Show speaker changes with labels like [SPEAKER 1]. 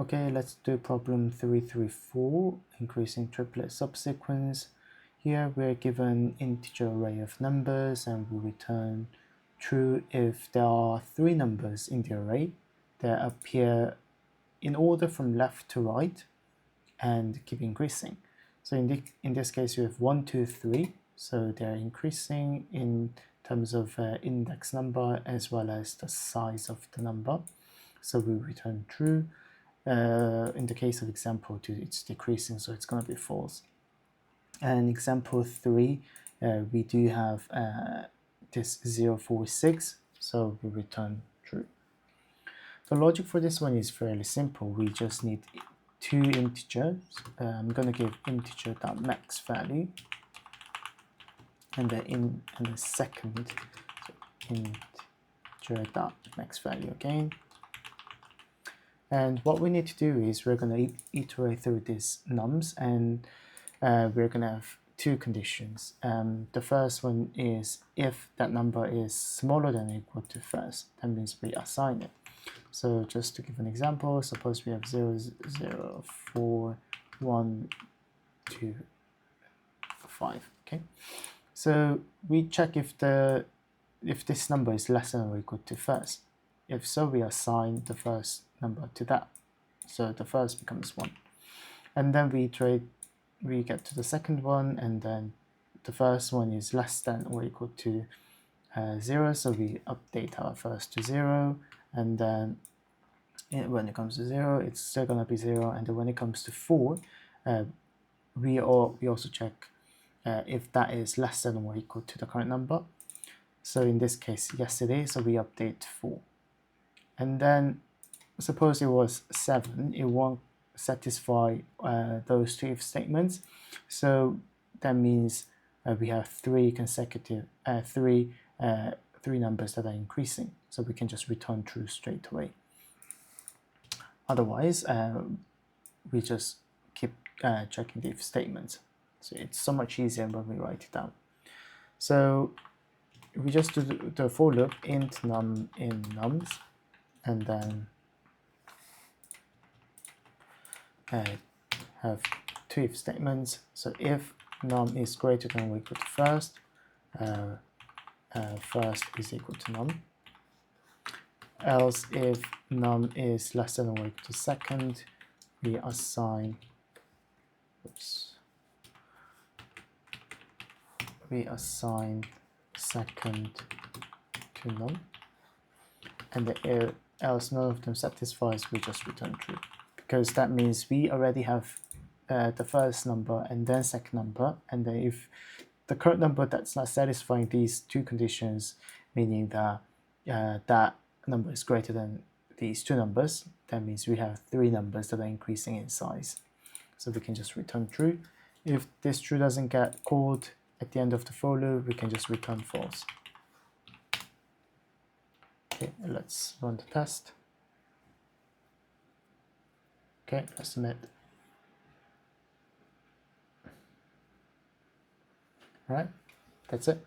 [SPEAKER 1] Okay, let's do problem 334, increasing triplet subsequence. Here we're given integer array of numbers and we return true if there are 3 numbers in the array that appear in order from left to right and keep increasing. So in this case we have 1, 2, 3, so they're increasing in terms of index number as well as the size of the number. So we return true. In the case of example 2, it's decreasing, so it's going to be false. And example 3, we do have this 0, 4, 6, so we return true. The logic for this one is fairly simple. We just need 2 integers. I'm going to give integer.max value, and the second integer.max value again. And what we need to do is we're going to iterate through these nums, and we're going to have 2 conditions. The first one is if that number is smaller than or equal to first, that means we assign it. So just to give an example, suppose we have 0, 0, 4, 1, 2, 5. Okay, so we check if this number is less than or equal to first. If so, we assign the first number to that. So the first becomes 1. And then we get to the second one, and then the first one is less than or equal to 0. So we update our first to 0. And then when it comes to 0, it's still going to be 0. And then when it comes to 4, we also check if that is less than or equal to the current number. So in this case, yes it is, so we update 4. And then suppose it was 7, it won't satisfy those 2 if statements. So that means we have 3 consecutive, three numbers that are increasing. So we can just return true straight away. Otherwise, we just keep checking the if statements. So it's so much easier when we write it down. So we just do the for loop int num in nums, and then have 2 if statements. So if num is greater than or equal to first, first is equal to num. Else if num is less than or equal to second, we assign second to num. And else none of them satisfies, we just return true, because that means we already have the first number and then second number, and then if the current number that's not satisfying these 2 conditions, meaning that that number is greater than these 2 numbers, that means we have 3 numbers that are increasing in size. So we can just return true. If this true doesn't get called at the end of the for loop, we can just return false. Okay, let's run the test. Okay, let's submit. All right, that's it.